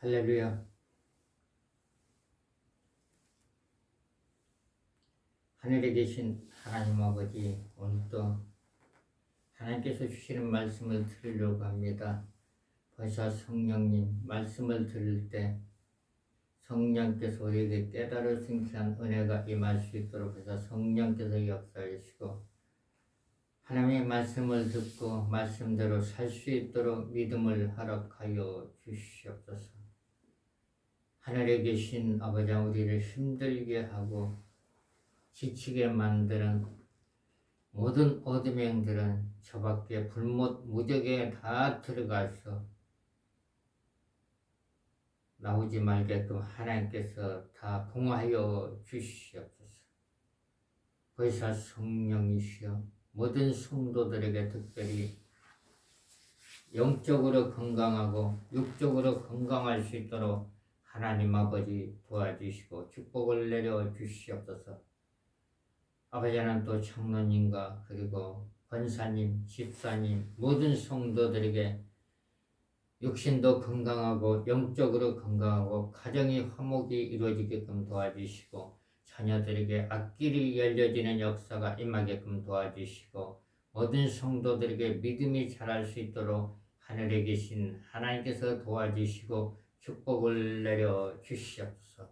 할렐루야. 하늘에 계신 하나님 아버지, 오늘도 하나님께서 주시는 말씀을 들으려고 합니다. 벌써 성령님 말씀을 들을 때 성령께서 우리에게 깨달을 승리한 은혜가 임할 수 있도록 해서 성령께서 역사하시고 하나님의 말씀을 듣고 말씀대로 살 수 있도록 믿음을 허락하여 주시옵소서. 하늘에 계신 아버지, 우리를 힘들게 하고 지치게 만드는 모든 어둠의 영들은 저 밖에 불못 무적에 다 들어가서 나오지 말게끔 하나님께서 다 봉하여 주시옵소서. 보혜사 성령이시여, 모든 성도들에게 특별히 영적으로 건강하고 육적으로 건강할 수 있도록 하나님 아버지 도와주시고 축복을 내려 주시옵소서. 아버지는 또 장로님과 그리고 권사님, 집사님, 모든 성도들에게 육신도 건강하고 영적으로 건강하고 가정의 화목이 이루어지게끔 도와주시고 자녀들에게 앞길이 열려지는 역사가 임하게끔 도와주시고 모든 성도들에게 믿음이 자랄 수 있도록 하늘에 계신 하나님께서 도와주시고 축복을 내려 주시옵소서.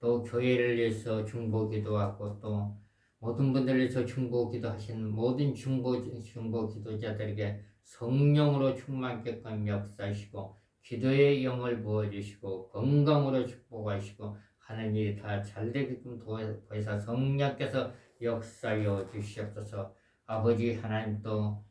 또 교회를 위해서 중보기도하고 또 모든 분들을 위해서 중보기도하시는 모든 중보기도자들에게 성령으로 충만케끔 역사하시고 기도의 영을 부어주시고 건강으로 축복하시고 하는 일이 다 잘되게끔 도와서 성령께서 역사하여 주시옵소서. 아버지 하나님 또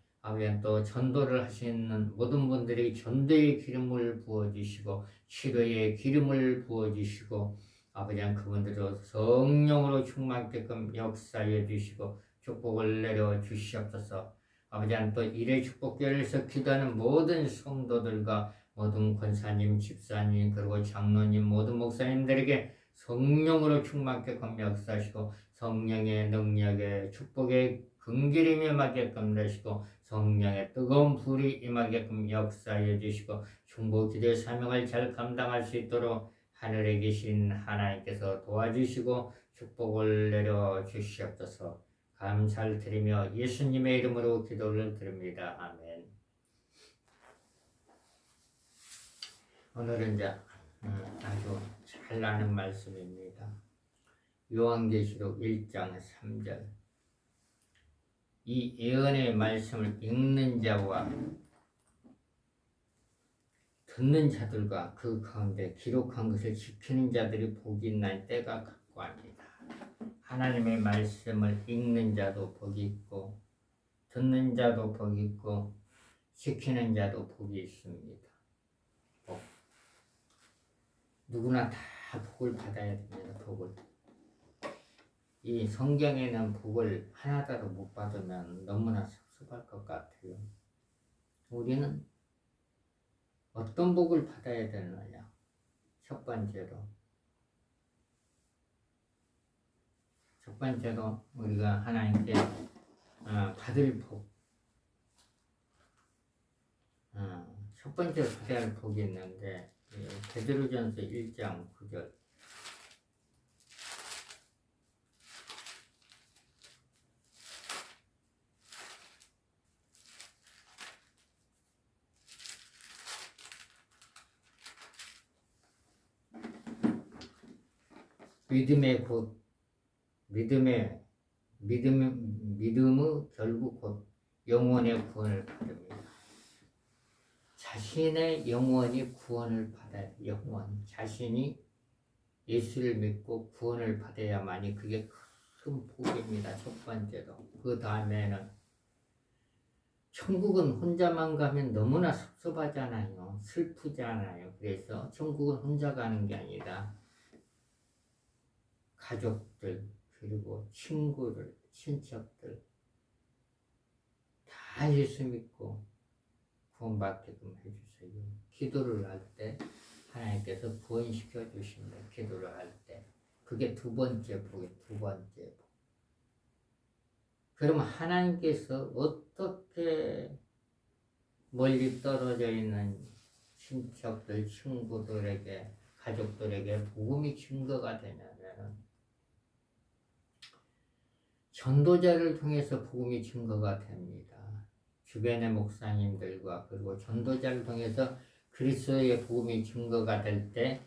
전도를 하시는 모든 분들이 전도의 기름을 부어주시고 치료의 기름을 부어주시고 아버지 그분들도 성령으로 충만케끔 역사해 주시고 축복을 내려 주시옵소서. 아버지 또 일의 축복교회에서 기도하는 모든 성도들과 모든 권사님, 집사님, 그리고 장로님, 모든 목사님들에게 성령으로 충만케끔 역사하시고 성령의 능력에 축복의 긍휼이 임하게끔 되시고 성령의 뜨거운 불이 임하게끔 역사해 주시고 중보기도의 사명을 잘 감당할 수 있도록 하늘에 계신 하나님께서 도와주시고 축복을 내려 주시옵소서. 감사를 드리며 예수님의 이름으로 기도를 드립니다. 아멘. 오늘은 아주 잘 아는 말씀입니다. 요한계시록 1장 3절. 이 예언의 말씀을 읽는 자와 듣는 자들과 그 가운데 기록한 것을 지키는 자들이 복이 있나니 때가 갔고합니다. 하나님의 말씀을 읽는 자도 복이 있고 듣는 자도 복이 있고 지키는 자도 복이 있습니다. 누구나 다 복을 받아야 됩니다. 복을. 이 성경에는 복을 하나도 못 받으면 너무나 섭섭할 것 같아요. 우리는 어떤 복을 받아야 되느냐? 첫 번째로 우리가 하나님께 받을 복, 첫 번째로 받아야 할 복이 있는데 베드로전서 1장 9절. 믿음의 결국 곧 영원의 구원을 받습니다. 자신의 영원히 구원을 받아야 영원. 자신이 예수를 믿고 구원을 받아야만이 그게 큰 복입니다. 첫 번째로. 그 다음에는 천국은 혼자만 가면 너무나 섭섭하잖아요. 슬프잖아요. 그래서 천국은 혼자 가는 게 아니라 가족들 그리고 친구들, 친척들 다 예수 믿고 구원받게끔 해주세요. 기도를 할 때 하나님께서 구원시켜 주십니다. 기도를 할 때. 그게 두 번째 복이에요. 두 번째 복. 그럼 하나님께서 어떻게 멀리 떨어져 있는 친척들, 친구들에게, 가족들에게 복음이 증거가 되냐면 전도자를 통해서 복음이 증거가 됩니다. 주변의 목사님들과 그리고 전도자를 통해서 그리스도의 복음이 증거가 될 때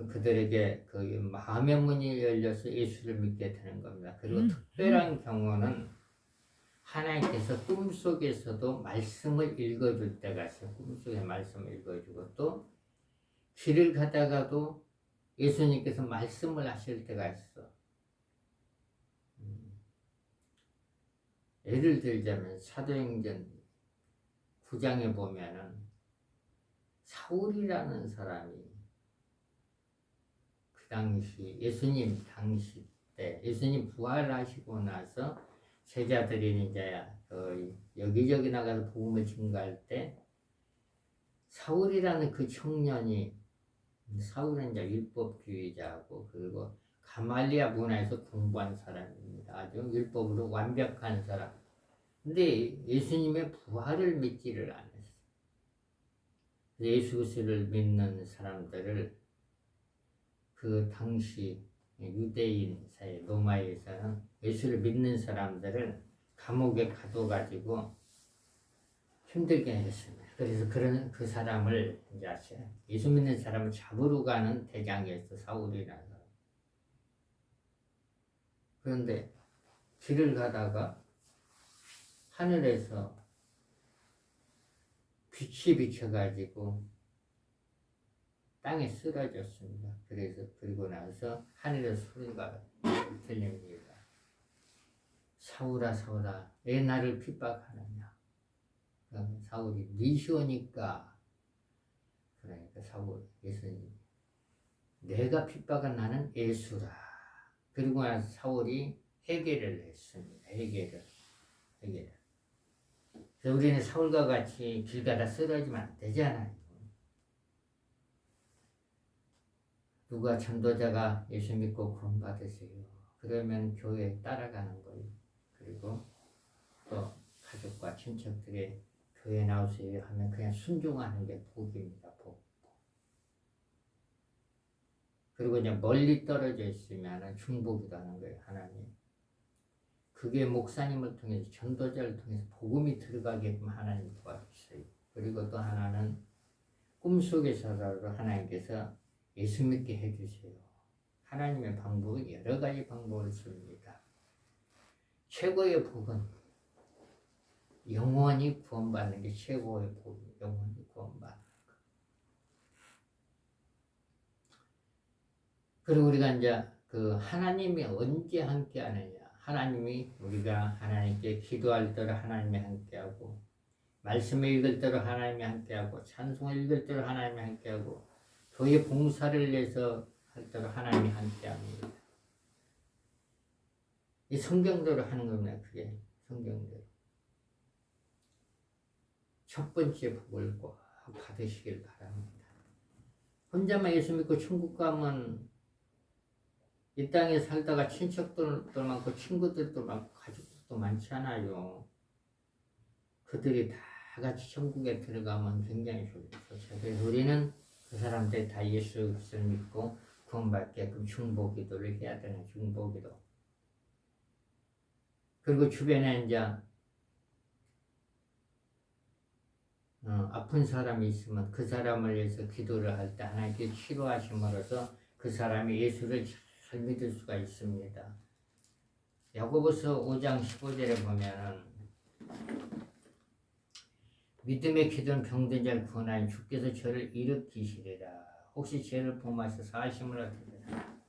그들에게 그 마음의 문이 열려서 예수를 믿게 되는 겁니다. 그리고 특별한 경우는 하나님께서 꿈속에서도 말씀을 읽어줄 때가 있어요. 꿈속에 말씀을 읽어주고 또 길을 가다가도 예수님께서 말씀을 하실 때가 있어. 예를 들자면 사도행전 9장에 보면은 사울이라는 사람이 그 당시 예수님 당시 때 예수님 부활하시고 나서 제자들이 이제 여기저기 나가서 복음을 증거할 때 사울이라는 그 청년이 사울은 이제 율법주의자고 그리고 가말리아 문화에서 공부한 사람입니다. 아주 율법으로 완벽한 사람. 근데 예수님의 부활을 믿지를 않았어요. 예수 그리스도를 믿는 사람들을 그 당시 유대인 사회 로마에서는 예수를 믿는 사람들을 감옥에 가둬가지고 힘들게 했습니다. 그래서 그 사람을 이제 예수 믿는 사람을 잡으러 가는 대장이었어. 사울이라는 사람. 그런데 길을 가다가 하늘에서 빛이 비쳐가지고 땅에 쓰러졌습니다. 그리고 나서 하늘에서 소리가 들립니다. 사울아 사울아 왜 나를 핍박하느냐. 사울이 니시오니까 그러니까 사울 예수님 내가 핍박한 나는 예수라. 그리고 나서 사울이 회개를 했습니다. 회개를. 그래서 우리는 사울과 같이 길 가다 쓰러지면 안 되잖아요. 누가 전도자가 예수 믿고 구원받으세요. 그러면 교회에 따라가는 거예요. 그리고 또 가족과 친척들이 교회 나오세요 하면 그냥 순종하는 게 복입니다. 복. 그리고 이제 멀리 떨어져 있으면 중복이도 하는 거예요. 하나님. 그게 목사님을 통해서 전도자를 통해서 복음이 들어가게끔 하나님 도와주세요. 그리고 또 하나는 꿈속에서라도 하나님께서 예수 믿게 해주세요. 하나님의 방법은 여러 가지 방법을 씁니다. 최고의 복은 영원히 구원받는 게 최고의 복이에요. 영원히 구원받는 거. 그리고 우리가 이제 그 하나님이 언제 함께 하느냐. 하나님이 우리가 하나님께 기도할 때로 하나님이 함께하고 말씀을 읽을 때로 하나님이 함께하고 찬송을 읽을 때로 하나님이 함께하고 교회 봉사를 위해서 할 때로 하나님이 함께합니다. 이 성경대로 하는 겁니다. 그게 성경대로. 첫 번째 복을 꼭 받으시길 바랍니다. 혼자만 예수 믿고 천국 가면 이 땅에 살다가 친척들도 많고 친구들도 많고 가족들도 많잖아요. 그들이 다 같이 천국에 들어가면 굉장히 좋겠죠. 그래서 우리는 그 사람들 다 예수 그리스도를 믿고 구원받게끔 중보기도를 해야 되는 중보기도. 그리고 주변에 이제 아픈 사람이 있으면 그 사람을 위해서 기도를 할 때 하나님께 치료하심으로써 그 사람이 예수를 잘 믿을 수가 있습니다. 야고보서 5장 15절에 보면은 믿음의 기도는 병든 자를 구원하니 주께서 저를 일으키시리라. 혹시 죄를 범하셔서 사하심을 얻으리라.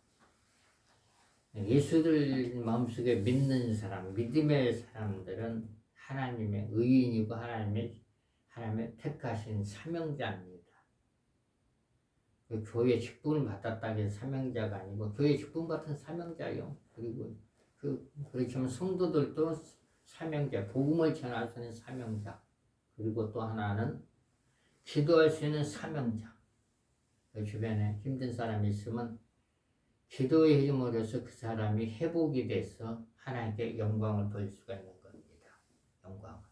예수를 마음속에 믿는 사람, 믿음의 사람들은 하나님의 의인이고 하나님의 택하신 사명자입니다. 그 교회 직분을 받았다는 게 사명자가 아니고 교회 직분 같은 사명자요. 그리고 그렇지만 성도들도 사명자, 복음을 전할 수 있는 사명자. 그리고 또 하나는 기도할 수 있는 사명자. 그 주변에 힘든 사람이 있으면 기도의 힘으로써 그 사람이 회복이 돼서 하나님께 영광을 돌릴 수가 있는 겁니다. 영광을.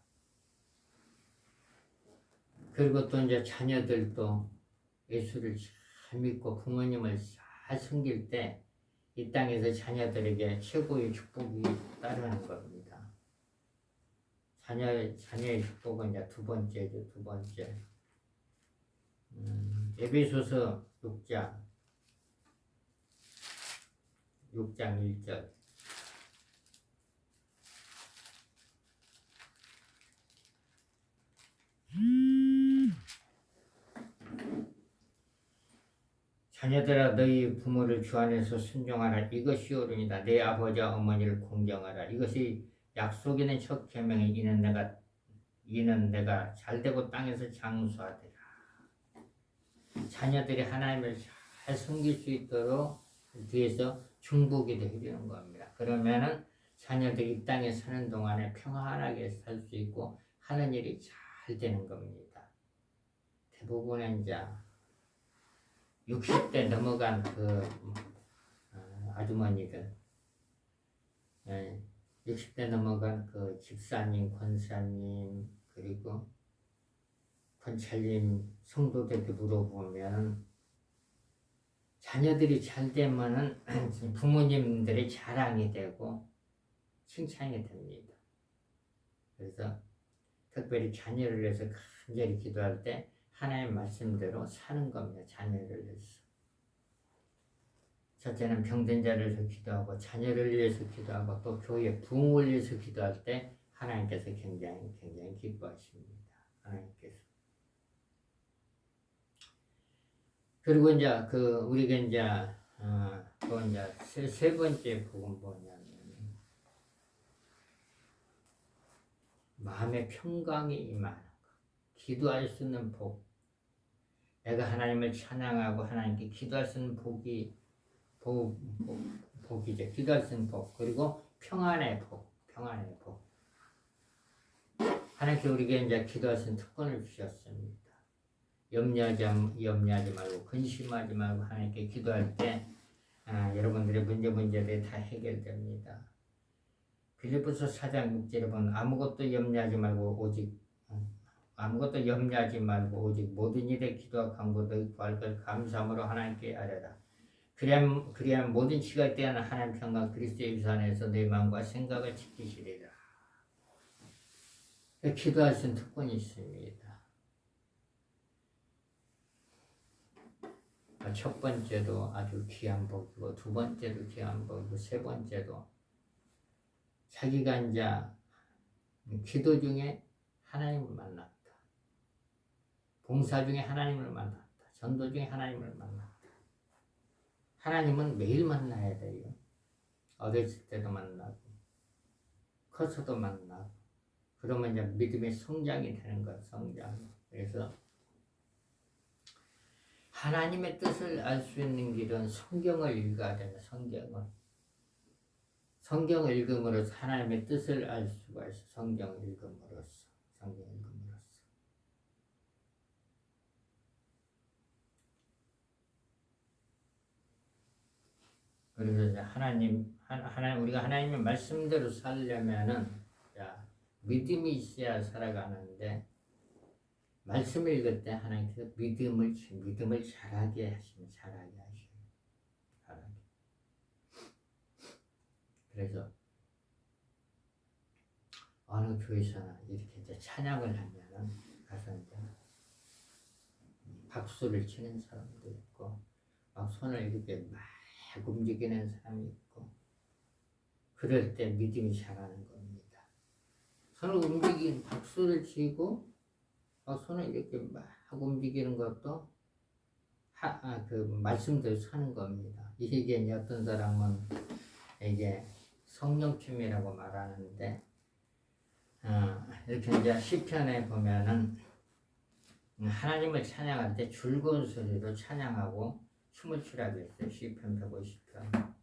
그리고 또 이제 자녀들도 예수를 잘 믿고 부모님을 잘 섬길 때 이 땅에서 자녀들에게 최고의 축복이 따르는 겁니다. 자녀의 축복은 이제 두 번째죠, 두 번째. 에베소서 6장 1절. 자녀들아 너희 부모를 주 안에서 순종하라. 이것이 옳으니라. 내 아버지와 어머니를 공경하라. 이것이 약속 있는 첫 계명이 이는 내가 잘되고 땅에서 장수하리라. 자녀들이 하나님을 잘 섬길 수 있도록 뒤에서 중보기도 해주는 겁니다. 그러면은 자녀들이 이 땅에 사는 동안에 평안하게 살 수 있고 하는 일이 잘 되는 겁니다. 대부분의 이제 60대 넘어간 아주머니들, 60대 넘어간 집사님, 권사님, 그리고 권찰님, 성도들에게 물어보면 자녀들이 잘 되면은 부모님들의 자랑이 되고 칭찬이 됩니다. 그래서 특별히 자녀를 위해서 간절히 기도할 때 하나님 말씀대로 사는 겁니다. 자녀를 위해서. 첫째는 병든 자를 위해서 기도하고 자녀를 위해서 기도하고 또 교회 부흥을 위해서 기도할 때 하나님께서 굉장히 기뻐하십니다. 하나님께서. 그리고 이제 우리가 이제 또 이제 세 번째 복은 뭐냐면 마음의 평강이 임하는 것. 기도할 수 있는 복. 내가 하나님을 찬양하고 하나님께 기도할 수 있는 복이죠. 기도할 수 있는 복. 그리고 평안의 복. 하나님께 우리에게 이제 기도할 수 있는 특권을 주셨습니다. 염려하지 말고 근심하지 말고 하나님께 기도할 때 여러분들의 문제들이 다 해결됩니다. 빌립보서 4장 6절에 보면 아무것도 염려하지 말고 오직 모든 일에 기도와 간구도 구할 것 감사함으로 하나님께 아뢰라. 그리하면 모든 시각 때에는 하나님 평강 그리스도 예수 안에서 내 마음과 생각을 지키시리라. 기도할 수 있는 특권이 있습니다. 첫 번째도 아주 귀한 복이고 두 번째도 귀한 복이고 세 번째도 자기가 이제 기도 중에 하나님을 만났다. 봉사 중에 하나님을 만났다. 전도 중에 하나님을 만났다. 하나님은 매일 만나야 돼요. 어렸을 때도 만나고 커서도 만나고 그러면 이제 믿음의 성장이 되는 거예요. 성장. 그래서 하나님의 뜻을 알 수 있는 길은 성경을 읽어야 돼요. 성경을 읽음으로써 하나님의 뜻을 알 수가 있어. 성경을 읽음으로써. 그래서 우리가 하나님의 말씀대로 살려면은 믿음이 있어야 살아가는데 말씀을 읽을 때 하나님께서 믿음을 잘하게 하시면 잘하게. 그래서 어느 교회에서나 이렇게 이제 찬양을 하면은 가서 이제 박수를 치는 사람도 있고 막 손을 이렇게 막 움직이는 사람이 있고 그럴 때 믿음이 자라는 겁니다. 손을 박수를 치고 막 손을 이렇게 막 움직이는 것도 말씀대로 사는 겁니다. 이게 이제 어떤 사람은 이게 성령춤이라고 말하는데 이렇게 이제 시편에 보면은 하나님을 찬양할 때 즐거운 소리로 찬양하고 춤을 추라고 했어요. 시편 150편.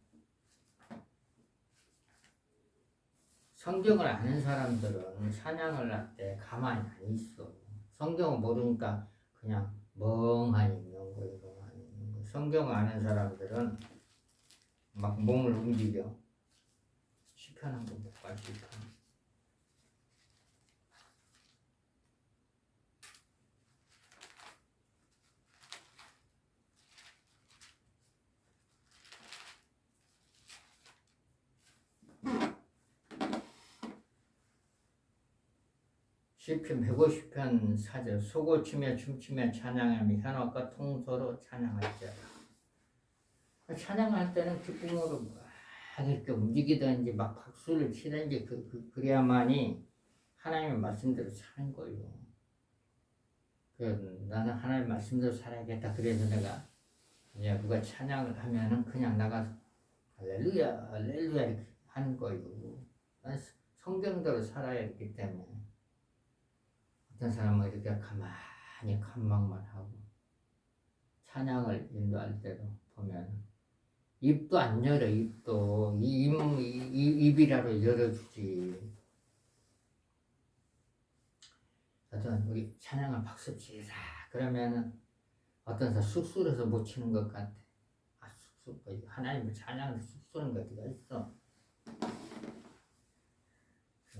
성경을 아는 사람들은 찬양을 할 때 가만히 안 있어. 성경을 모르니까 그냥 멍하니 있는 거예요. 성경을 아는 사람들은 막 몸을 움직여. 시편 한번 볼까? 시편. 시편 150편 4절 소고치며 춤추며 찬양하며 현악과 통소로 찬양할지어다. 찬양할 때는 기쁨으로 막 이렇게 움직이든지 막 박수를 치든지 그래야만이 하나님의 말씀대로 사는 거예요. 나는 하나님의 말씀대로 살아야겠다. 그래서 내가 누가 찬양을 하면은 그냥 나가서 할렐루야 할렐루야 이렇게 하는 거예요. 난 성경대로 살아야 되기 때문에. 어떤 사람은 이렇게 가만히 감망만 하고 찬양을 인도할 때도 보면 입도 안 열어. 입도 입이라도 열어주지. 어떤 우리 찬양을 박수 치자 그러면은 어떤 사람 쑥스러워서 못 치는 것 같아. 하나님을 찬양을 쑥스러운 것 어디가 있어.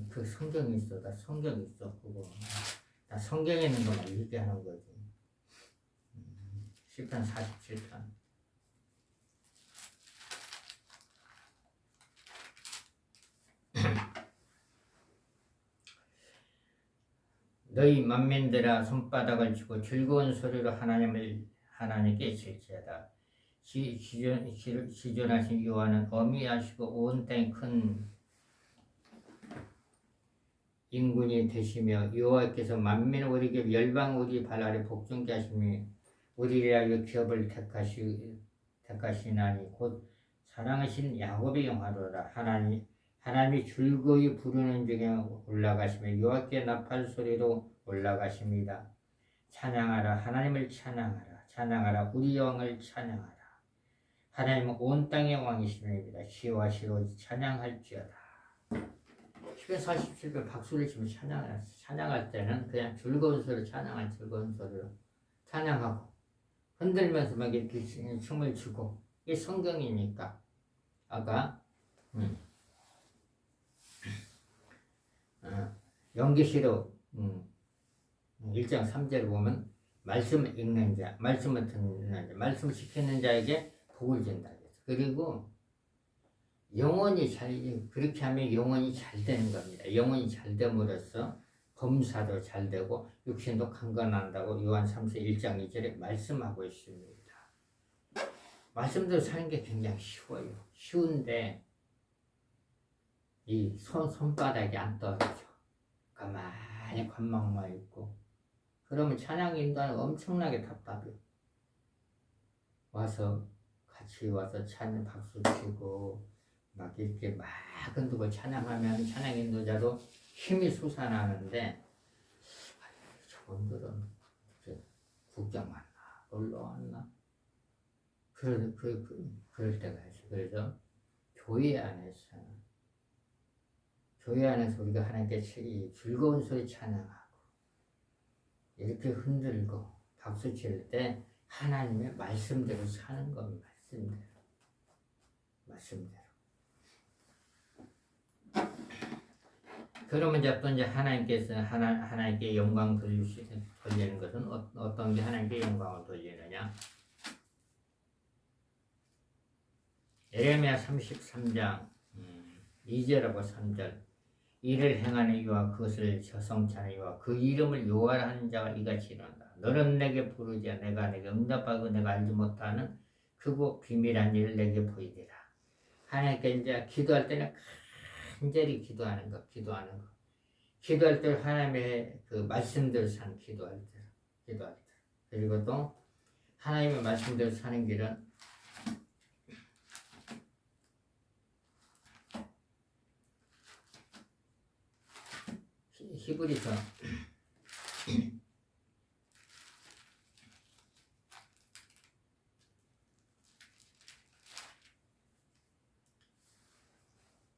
그 성경이 있어. 나 성경이 있어. 그거 나 성경에 있는 것만 얘기하는 거지. 시편 47편 너희 만민들아 손바닥을 쥐고 즐거운 소리로 하나님께 질지어다. 시존하신 여호와는 어미하시고 온 땅에 큰 인군이 되시며 여호와께서 만민을 우리에게 열방 우리 발 아래 복종케 하시며 우리를 하여 기업을 택하시나니 곧 사랑하신 야곱의 영화로라. 하나님이 즐거이 부르는 중에 올라가시며 여호와께 나팔 소리로 올라가십니다. 찬양하라 하나님을 찬양하라. 찬양하라 우리 왕을 찬양하라. 하나님은 온 땅의 왕이십니다. 시와 시로 찬양할지어다. 시편 47편 박수를 치면 찬양할 때는 그냥 즐거운 소리로 즐거운 소리로 찬양하고 흔들면서 막 이렇게 춤을 추고 이게 성경이니까. 아까 연기시로 1장 3절을 보면 말씀을 읽는 자, 말씀을 듣는 자, 말씀을 지키는 자에게 복을 준다. 그리고 영혼이 그렇게 하면 영혼이 잘 되는 겁니다. 영혼이 잘 됨으로써 범사도 잘 되고 육신도 강건한다고 요한 3서 1장 2절에 말씀하고 있습니다. 말씀대로 사는 게 굉장히 쉬워요. 쉬운데 이 손바닥이 안 떨어져. 가만히 관망만 있고 그러면 찬양 인도는 엄청나게 답답해요. 같이 와서 찬양 박수 치고 막 이렇게 막 흔들고 찬양하면 찬양 인도자도 힘이 솟아나는데 저분들은 국장 왔나 놀러 왔나 그럴 때가 있어. 그래서 교회 안에서 우리가 하나님께 즐거운 소리 찬양하고 이렇게 흔들고 박수 칠 때 하나님의 말씀대로 사는 겁니다. 말씀대로. 그러면 이제 또 하나님께서 하나님께 영광 돌리는 것은 어떤 게 하나님께 영광을 돌리느냐? 예레미야 33장 2절하고 3절 이를 행하는 이와 그것을 저성찬하는 이와 그 이름을 요하라는 자가 이같이 이른다. 너는 내게 부르자 내가 내게 응답하고 내가 알지 못하는 크고 비밀한 일을 내게 보이리라. 하나님께 이제 기도할 때는 간절히 기도할 때 하나님의 그 말씀대로 사는 기도할 때 그리고 또 하나님의 말씀대로 사는 길은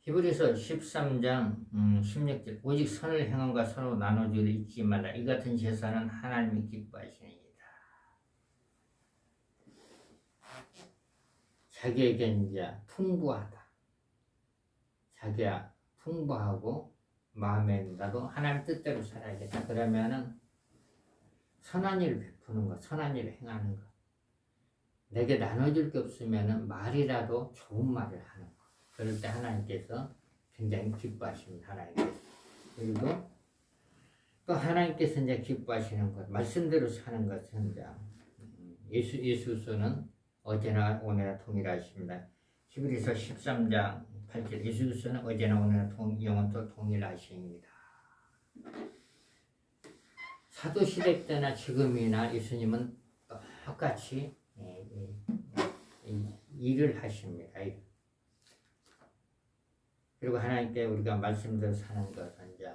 히브리서 13장 16절 오직 선을 행함과 서로 나눠주기를 잊지 말라. 이 같은 제사는 하나님이 기뻐하시니이다. 자기에게 이제 풍부하다. 자기야 풍부하고 마음에 나도 하나님 뜻대로 살아야겠다. 그러면은 선한 일을 베푸는 것, 선한 일을 행하는 것. 내게 나눠줄 게 없으면은 말이라도 좋은 말을 하는 것. 그럴 때 하나님께서 굉장히 기뻐하십니다. 하나님께서. 그리고 또 하나님께서 이제 기뻐하시는 것, 말씀대로 사는 것은 이제 예수께서는 어제나 오늘나 동일하십니다. 히브리서 13장 8절 예수께서는 어제나 오늘나 영원토록 동일하십니다. 사도시대 때나 지금이나 예수님은 똑같이 일을 하십니다. 그리고 하나님께 우리가 말씀대로 사는 것은 이제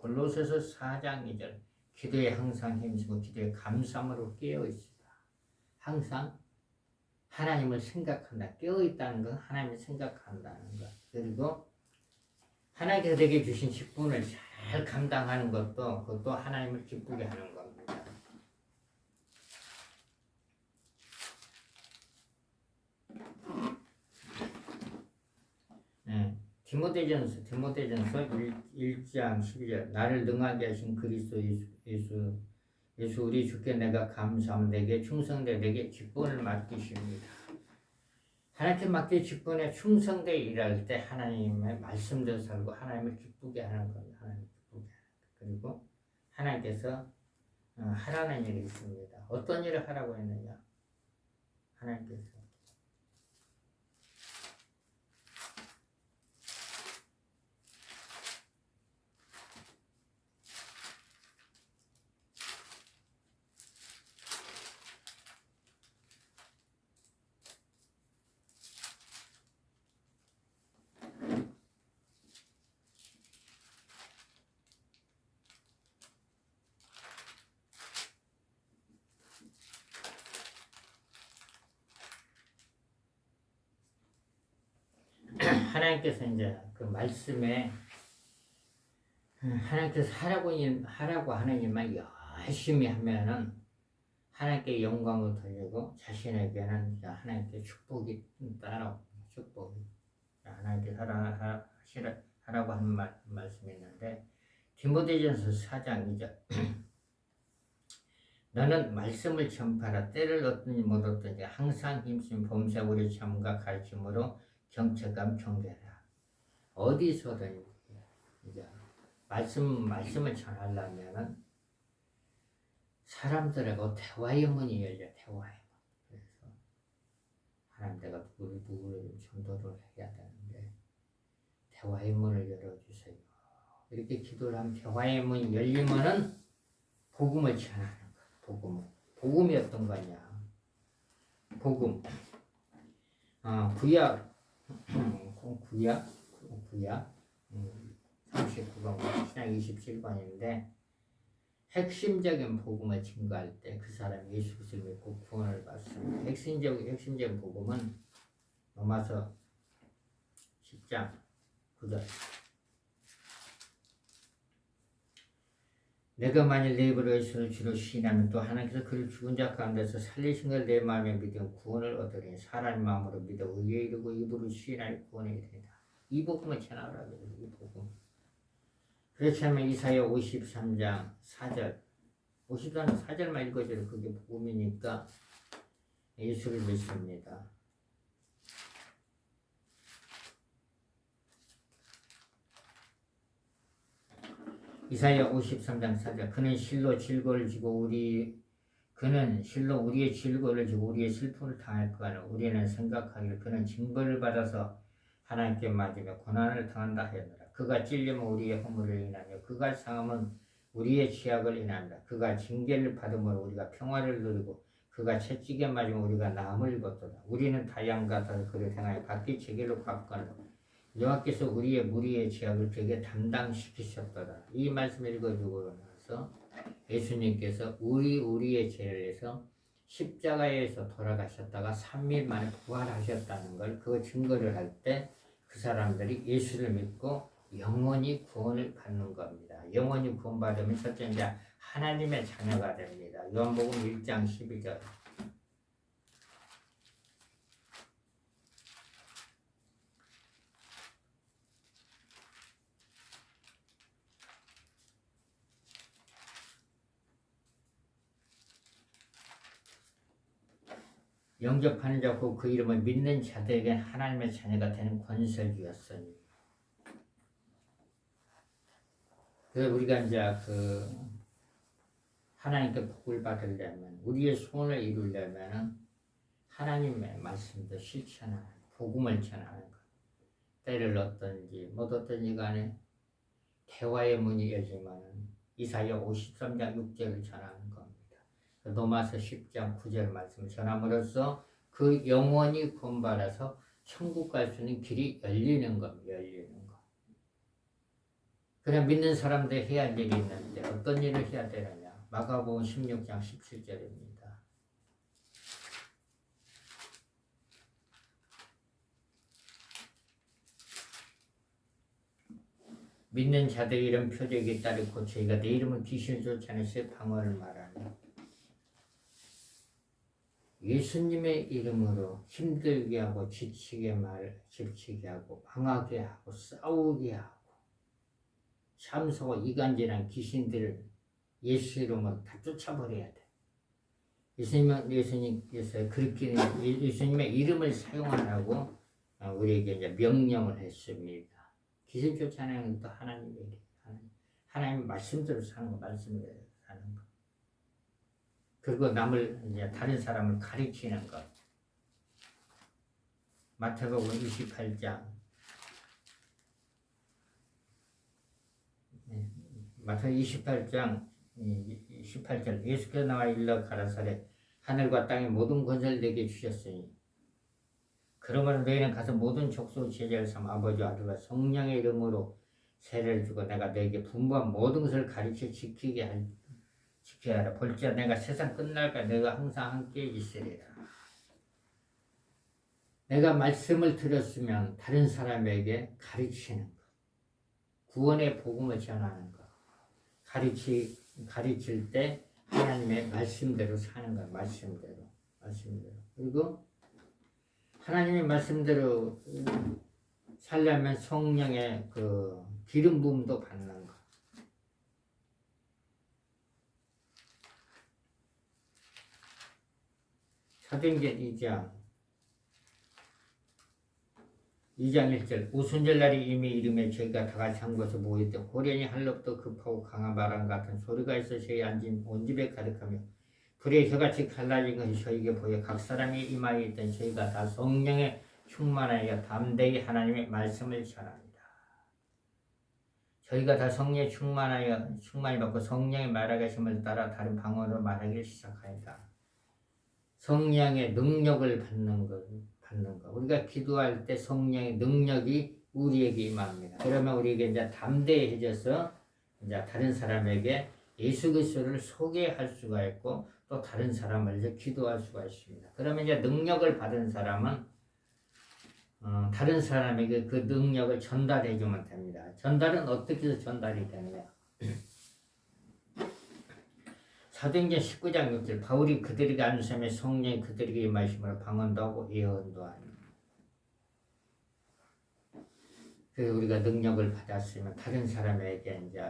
골로새서 4장 2절 기도에 항상 힘쓰고 기도에 감사함으로 깨어 있으라. 항상 하나님을 생각한다. 깨어 있다는 건 하나님을 생각한다는 것. 그리고 하나님께서 내게 주신 직분을 잘 감당하는 것도 그것도 하나님을 기쁘게 하는 겁니다. 디모데전서 1장 12절 나를 능하게 하신 그리스도 예수 우리 주께 내가 감사함 내게 충성되 내게 직분을 맡기십니다. 하나님께 맡긴 직분에 충성되 일할 때 하나님의 말씀대로 살고 하나님을 기쁘게 하는 겁니다. 하나님을 기쁘게 하는 것. 그리고 하나님께서 하라는 일이 있습니다. 어떤 일을 하라고 했느냐? 하나님께서 하나님께서 이제 그 말씀에 하나님께서 하라고 하는 일만 열심히 하면은 하나님께 영광을 돌리고 자신에게는 하나님께 축복이 따라옵니다. 축복이 하나님께 하라고 하는 말씀이 있는데 디모데전서 4장 2절 너는 말씀을 전파하라 때를 얻든지 못 얻든지 항상 힘쓰며 범사 우리 참과 가르침으로 경책감 경계하라. 어디서든 이제 말씀을 전하려면은 사람들하고 대화의 문이 열려. 대화의 문. 그래서 하나님 내가 누구를 전도를 해야 되는데 대화의 문을 열어주세요. 이렇게 기도를 하면 대화의 문이 열리면은 복음을 전하는 거야. 복음이 어떤 거냐? 복음. 구약 39번 신약 27번인데 핵심적인 복음을 증거할 때 그 사람이 예수 그리스도를 믿고 구원을 받습니다. 핵심적인 복음은 로마서 10장 9절 내가 만일 내 입으로 예수를 주로 시인하면 또 하나님께서 그를 죽은 자 가운데서 살리신 걸 내 마음에 믿으면 구원을 얻으리니 사람의 마음으로 믿어 의에 이르고 입으로 시인하여 구원에 이르리라. 이 복음을 전하라고 해요. 이 복음. 그렇지 않으면 이사야 53장 4절 53장 4절만 읽어줘도 그게 복음이니까 예수를 믿습니다. 이사야 53장 4절 그는 실로 질고를 지고 우리의 질고를 지고 우리의 슬픔을 당할 거하나 우리는 생각하기를 그는 징벌을 받아서 하나님께 맞으며 고난을 당한다 하였노라. 그가 찔리면 우리의 허물을 인하며 그가 상함은 우리의 죄악을 인한다. 그가 징계를 받음으로 우리가 평화를 누리고 그가 채찍에 맞으면 우리가 나음을 입었도다. 우리는 다양과 다를 그를 행하여 각기 제길로 갔거늘 여호와께서 우리의 무리의 죄악을 그에게 담당시키셨도다. 이 말씀을 읽어주고 나서 예수님께서 우리의 죄를 해서 십자가에서 돌아가셨다가 3일 만에 부활하셨다는 걸 그 증거를 할 때 그 사람들이 예수를 믿고 영원히 구원을 받는 겁니다. 영원히 구원받으면 첫째 이제 하나님의 자녀가 됩니다. 요한복음 1장 12절 영접하는 자고 그 이름을 믿는 자들에게 하나님의 자녀가 되는 권세를 주었으니 그래서 우리가 이제 하나님께 복을 받으려면, 우리의 소원을 이루려면 하나님의 말씀도 실천하는, 복음을 전하는 것. 때를 얻든지 못 얻든지 간에 대화의 문이 열리면 이사야 53장 6절을 전하는 겁니다. 로마서 10장 9절 말씀을 전함으로써 그 영혼이 구원받아서 천국 갈 수 있는 길이 열리는 겁니다. 열리는 것. 그냥 믿는 사람들 해야 할 일이 있는데 어떤 일을 해야 되느냐. 마가복음 16장 17절입니다. 믿는 자들의 이런 표적이 따르고 저희가 내 이름은 귀신을 쫓아내서 방언을 말하며 예수님의 이름으로 힘들게 하고 지치게 하고 방하게 하고 싸우게 하고 참소와 이간질한 귀신들을 예수 이름으로 다 쫓아버려야 돼. 예수님께서 그렇게 예수님의 이름을 사용하라고 우리에게 이제 명령을 했습니다. 귀신 쫓아내는 것도 하나님의 일이에요. 하나님 말씀대로 사는 거, 말씀대로 사는 거. 그리고 남을 이제 다른 사람을 가르치는 것. 마태복음 28장. 마태 28장 18절 예수께서 나와 일러 가라사대 하늘과 땅의 모든 권세를 내게 주셨으니 그러므로 너희는 가서 모든 족속 제자를 삼아 아버지와 아들과 성령의 이름으로 세례를 주고 내가 너에게 분부한 모든 것을 가르쳐 지켜야 하라. 볼지어다 내가 세상 끝날까지 내가 항상 함께 있으리라. 내가 말씀을 들었으면 다른 사람에게 가르치는 것, 구원의 복음을 전하는 것, 가르칠 때 하나님의 말씀대로 사는 것, 말씀대로. 그리고 하나님의 말씀대로 살려면 성령의 기름 부음도 받는 것. 사도행전 2장 1절 오순절 날이 이미 이름에 저희가 다 같이 한 곳에 모일 때 호련히 한롭도 급하고 강한 바람 같은 소리가 있어 저희 앉은 온 집에 가득하며 불의 혀같이 갈라진 것이 저에게 보여 각 사람이 이마에 있던 저희가 다 성령에 충만하여 담대히 하나님의 말씀을 전합니다. 저희가 다 성령에 충만히 받고 성령의 말하심을 따라 다른 방언으로 말하기 시작하였다. 성령의 능력을 받는 것. 우리가 기도할 때 성령의 능력이 우리에게 임합니다. 그러면 우리에게 이제 담대해져서 이제 다른 사람에게 예수 그리스도를 소개할 수가 있고 또 다른 사람을 이제 기도할 수가 있습니다. 그러면 이제 능력을 받은 사람은 다른 사람에게 그 능력을 전달해 주면 됩니다. 전달은 어떻게 해서 전달이 되느냐? 사도행전 19장 6절 바울이 그들에게 안수하며 성령이 그들에게 임하심으로 방언도 하고 예언도 하니. 그래서 우리가 능력을 받았으면 다른 사람에게 이제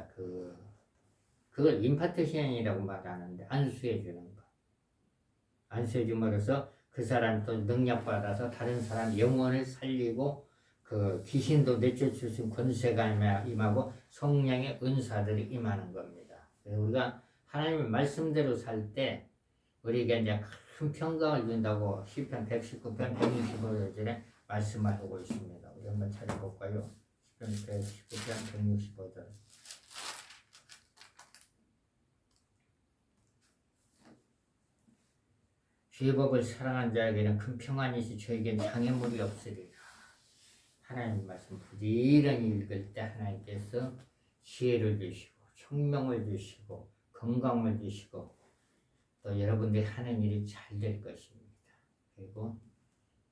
그걸 임파테이션이라고 말하는데 안수해 주는 거. 안수해 줌으로써 그 사람이 또 능력 받아서 다른 사람 영혼을 살리고 그 귀신도 내쫓을 수 있는 권세가 임하고 성령의 은사들이 임하는 겁니다. 그래서 우리가 하나님의 말씀대로 살 때 우리에게 이제 큰 평강을 준다고 시편 119편 165절에 말씀을 하고 있습니다. 우리 한번 찾아볼까요? 시편 119편 165절. 주의 법을 사랑한 자에게는 큰 평안이 있어 저에게는 장애물이 없으리라. 하나님 말씀 부지런히 읽을 때 하나님께서 지혜를 주시고 총명을 주시고 건강을 주시고 또 여러분들이 하는 일이 잘 될 것입니다. 그리고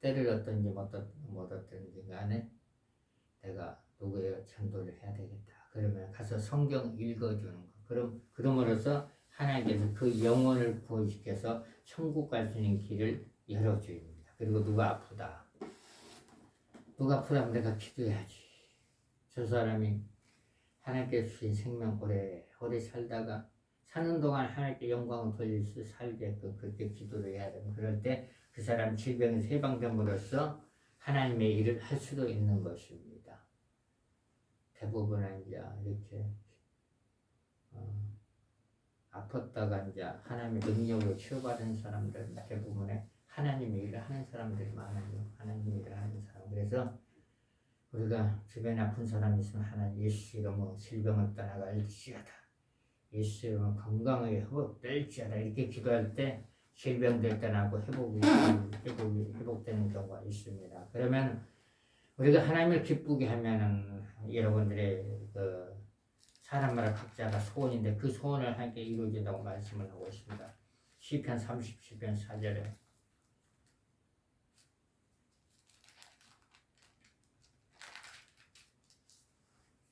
때를 얻든지 못 얻든지 간에 내가 누구의 전도를 해야 되겠다. 그러면 가서 성경 읽어주는 거. 그럼으로써 하나님께서 그 영혼을 구원시켜서 천국 갈 수 있는 길을 열어줍니다. 그리고 누가 아프다면 내가 기도해야지. 저 사람이 하나님께 주신 생명 오래 살다가 사는 동안 하나님께 영광을 돌릴 수 살게끔 그렇게 기도를 해야 되고 그럴 때 그 사람 질병에서 해방됨으로써 하나님의 일을 할 수도 있는 것입니다. 대부분은 이제 이렇게 아팠다가 이제 하나님의 능력으로 치유받은 사람들 대부분의 하나님의 일을 하는 사람들이 많아요. 하나님의 일을 하는 사람. 그래서 우리가 주변에 아픈 사람이 있으면 하나님 예수 이름으로 질병을 떠나갈지어다. 예수 이름으로 건강하게 회복될지어다. 이렇게 기도할 때 질병들 떠나고 회복되는 경우가 있습니다. 그러면 우리가 하나님을 기쁘게 하면은 여러분들의 그 사람마다 각자가 소원인데 그 소원을 하나님께 이루어진다고 말씀을 하고 있습니다. 시편 37편 4절에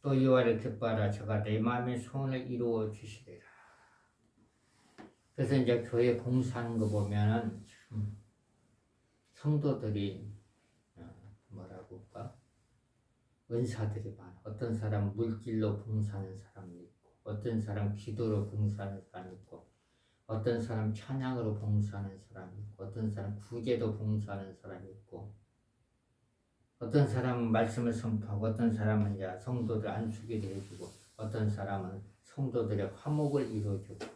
또 여호와를 기뻐하라 저가 내 마음의 소원을 이루어 주시리라. 그래서 이제 교회 봉사하는 거 보면은 참 성도들이 뭐라고 할까? 은사들이 많아. 어떤 사람 물질로 봉사하는 사람이 있고, 어떤 사람 기도로 봉사하는 사람이 있고, 어떤 사람 찬양으로 봉사하는 사람이 있고, 어떤 사람 구제도 봉사하는 사람이 있고, 어떤 사람은 말씀을 선포하고, 어떤 사람은 이제 성도들 안수기도 해주고, 어떤 사람은 성도들의 화목을 이루어주고,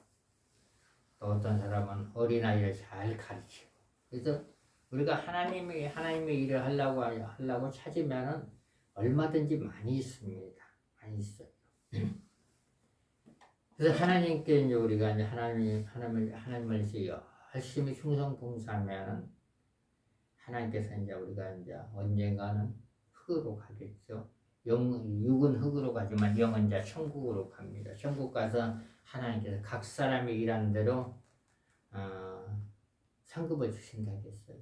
또 어떤 사람은 어린아이를 잘 가르치고. 그래서 우리가 하나님의 일을 하려고 찾으면은 얼마든지 많이 있습니다. 많이 있어요. 그래서 하나님께 이제 우리가 이제 하나님을 이제 열심히 충성 봉사하면 하나님께서 이제 우리가 이제 언젠가는 흙으로 가겠죠. 육은 흙으로 가지만 영은 이제 천국으로 갑니다. 천국 가서 하나님께서 각 사람이 일하는 대로 상급을 주신다 했어요.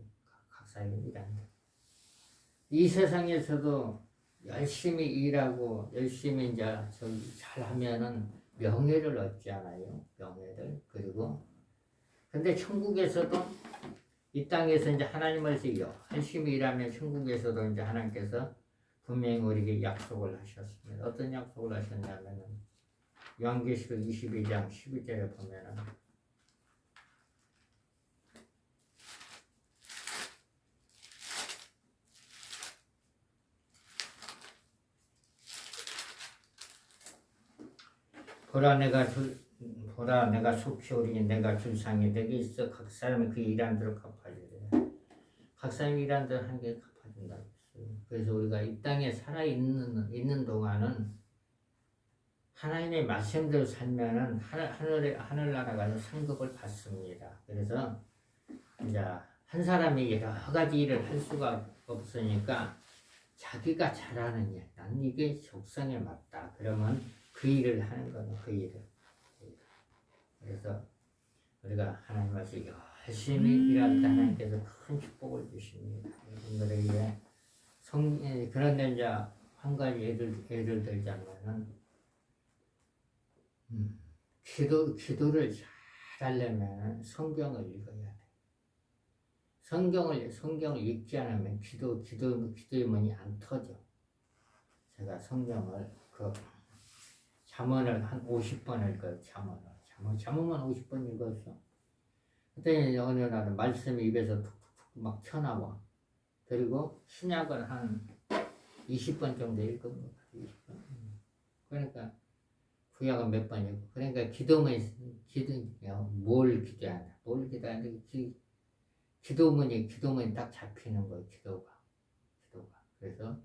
각 사람이 일하는 대로. 이 세상에서도 열심히 일하고 열심히 이제 잘하면은 명예를 얻잖아요. 명예를. 그리고 근데 천국에서도 이 땅에서 이제 하나님을 열심히 일하면 천국에서도 이제 하나님께서 분명히 우리에게 약속을 하셨습니다. 어떤 약속을 하셨냐면은 요한계시록 22장 12절에 보면은 보라 내가 속히 오리니 내가 줄 상이 내게 있어 각 사람이 그 일한 대로 갚아주리라. 각 사람이 일한 대로 한 개 갚아준다고 했어요. 그래서 우리가 이 땅에 살아있는 동안은 하나님의 말씀대로 살면은 하늘나라 가서 상급을 받습니다. 그래서 이제 한 사람이 여러 가지 일을 할 수가 없으니까 자기가 잘하는 일, 나는 이게 적성에 맞다. 그러면 그 일을 하는 거는 그 일을. 그래서 우리가 하나님 말씀 열심히 일할 때 하나님께서 큰 축복을 주십니다. 여러분들에게 그런데 이제 한 가지 예를 들자면은 기도를 잘 하려면 성경을 읽어야 돼. 성경을 읽지 않으면 기도의 문이 안 터져. 제가 성경을 잠언을 한 50번 읽어요. 잠언만 50번 읽었어. 그때 어느 날은 말씀이 입에서 툭툭툭 막 튀어나와. 그리고 신약을 한 20번 정도 읽은 것 같아요. 20번. 그러니까 구약은 몇 번 읽고. 그러니까 뭘 기도하는데 기도문이 딱 잡히는 거예요. 기도가. 그래서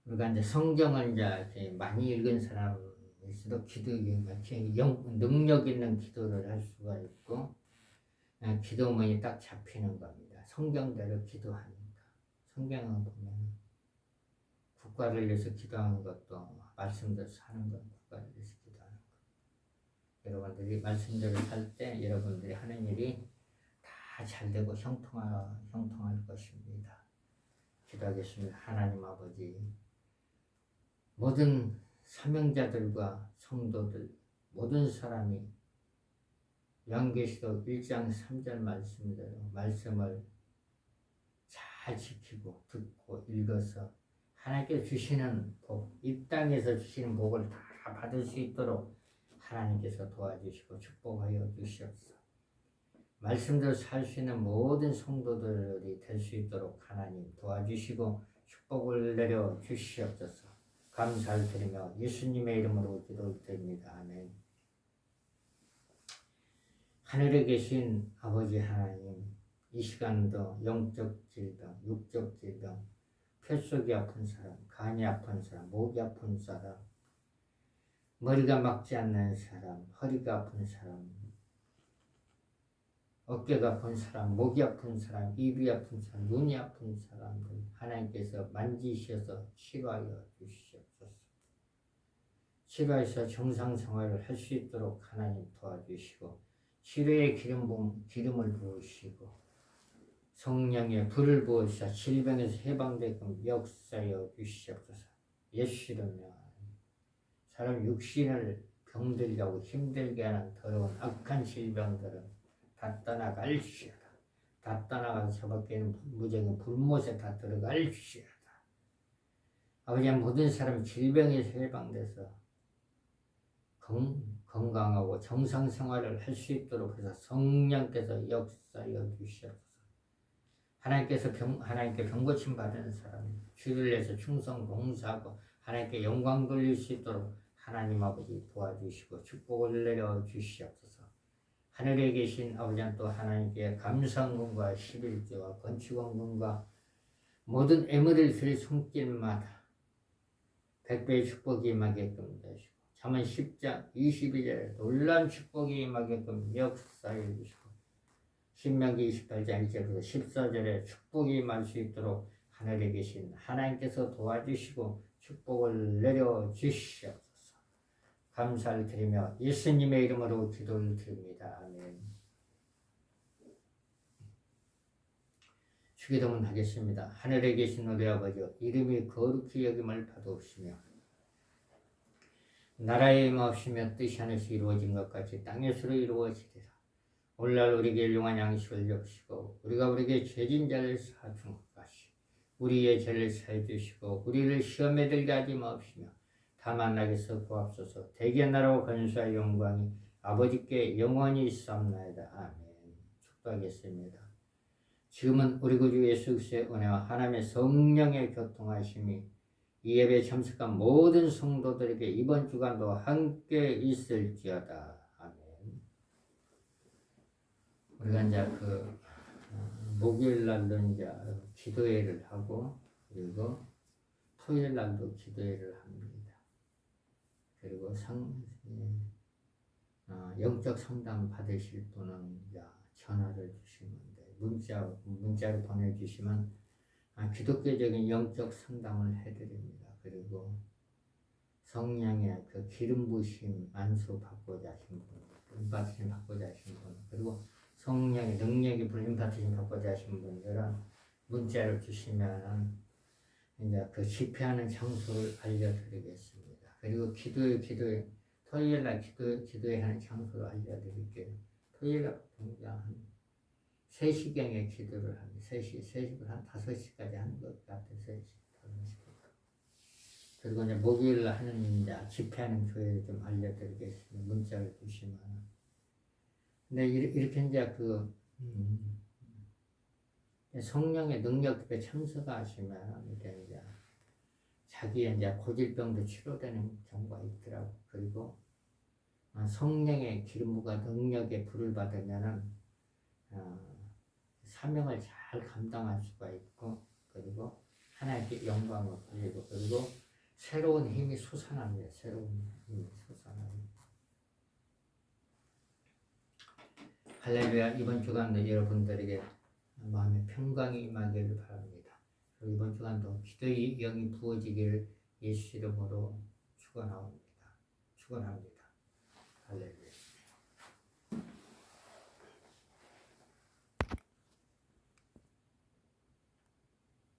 우리가 이제 성경을 이제 많이 읽은 사람일수록 능력 있는 기도를 할 수가 있고, 기도문이 딱 잡히는 겁니다. 성경대로 기도하니까. 성경을 보면 국가를 위해서 기도하는 것도 말씀대로 사는 건 국가를 위해서 기도하는 것. 여러분들이 말씀대로 살 때 여러분들이 하는 일이 다 잘되고 형통할 것입니다. 기도하겠습니다. 하나님 아버지, 모든 사명자들과 성도들, 모든 사람이 요한계시록 1장 3절 말씀을 잘 지키고 듣고 읽어서 하나님께서 주시는 복, 이 땅에서 주시는 복을 다 받을 수 있도록 하나님께서 도와주시고 축복하여 주시옵소서. 말씀대로 살 수 있는 모든 성도들이 될 수 있도록 하나님 도와주시고 축복을 내려 주시옵소서. 감사를 드리며 예수님의 이름으로 기도드립니다. 아멘. 하늘에 계신 아버지 하나님, 이 시간도 영적 질병, 육적 질병, 폐속이 아픈 사람, 간이 아픈 사람, 목이 아픈 사람, 머리가 막지 않는 사람, 허리가 아픈 사람, 어깨가 아픈 사람, 목이 아픈 사람, 입이 아픈 사람, 눈이 아픈 사람들 하나님께서 만지셔서 치료하여 주시옵소서. 치료해서 정상 생활을 할 수 있도록 하나님 도와주시고 치료의 기름을 부으시고 성령의 불을 부으사 질병에서 해방되게끔 역사하여 주시옵소서. 예수 이름으로 사람 육신을 병들게 하고 힘들게 하는 더러운 악한 질병들은 다 떠나갈지어다. 다 떠나가서 저 밖에 있는 무적인 불못에 다 들어갈지어다. 아버지, 모든 사람 질병에서 해방돼서 건강하고 정상 생활을 할 수 있도록 해서 성령께서 역사하여 주시옵소서. 하나님께 병 고침 받은 사람, 주를 위해서 충성 봉사하고 하나님께 영광 돌릴 수 있도록 하나님 아버지 도와주시고 축복을 내려 주시옵소서. 하늘에 계신 아버지는 또 하나님께 감사원금과 11조와 건축원금과 모든 애물을 드릴 손길마다 백배의 축복이 임하게끔 되시고 잠언 10장 22절에 놀라운 축복이 임하게끔 역사해 주시고 신명기 28장 1절부터 14절에 축복이 임할 수 있도록 하늘에 계신 하나님께서 도와주시고 축복을 내려 주시옵소서. 감사를 드리며 예수님의 이름으로 기도를 드립니다. 아멘. 주기도문 하겠습니다. 하늘에 계신 우리 아버지여, 이름이 거룩히 여김을 받으시며 나라에 임하시며 뜻이 하늘에서 이루어진 것 같이 땅에서로 이루어지리라. 오늘날 우리에게 일용할 양식을 주시고 우리가 우리에게 죄진 자를 사하준 것 같이 우리의 죄를 사해 주시고 우리를 시험에 들게 하지 마옵시며 다만 나에게서 구하옵소서. 대개 나라와 권세와 영광이 아버지께 영원히 있사옵나이다. 아멘. 축복하겠습니다. 지금은 우리 구주 예수 그리스도의 은혜와 하나님의 성령의 교통하심이 이 예배에 참석한 모든 성도들에게 이번 주간도 함께 있을지어다. 아멘. 우리가 이제 목요일 날도 이제 기도회를 하고 그리고 토요일 날도 기도회를 합니다. 그리고 영적 상담 받으실 분은 전화를 주시면 돼요. 문자로 보내주시면 기독교적인 영적 상담을 해드립니다. 그리고 성령의 그 기름 부심 안수 받고자 하신 분, 임받으심 받고자 하신 분, 그리고 성령의 능력이 임받으심 받고자 하신 분들은 문자를 주시면 이제 그 집회하는 장소를 알려드리겠습니다. 그리고 토요일 날 기도회 하는 장소를 알려드릴게요. 토요일 날 보통 한 3시경에 기도를 합니다. 3시부터 한 5시까지 하는 것 같아요. 3시, 5시. 그리고 이제 목요일 날 하는 이제 집회하는 교회를 좀 알려드리겠습니다. 문자를 주시면. 근데 이렇게 이제 성령의 능력에 참석하시면 이제 자기의 이제 고질병도 치료되는 경우가 있더라고. 그리고 성령의 기름부가 능력에 불을 받으면은 사명을 잘 감당할 수가 있고, 그리고 하나님께 영광을 돌리고, 그리고 새로운 힘이 솟아납니다. 새로운 힘이 솟아납니다. 할렐루야. 이번 주간도 여러분들에게 마음의 평강이 임하기를 바랍니다. 그리고 이번 주간도 기도의 영이 부어지기를 예수 이름으로 축원합니다. 할렐루야.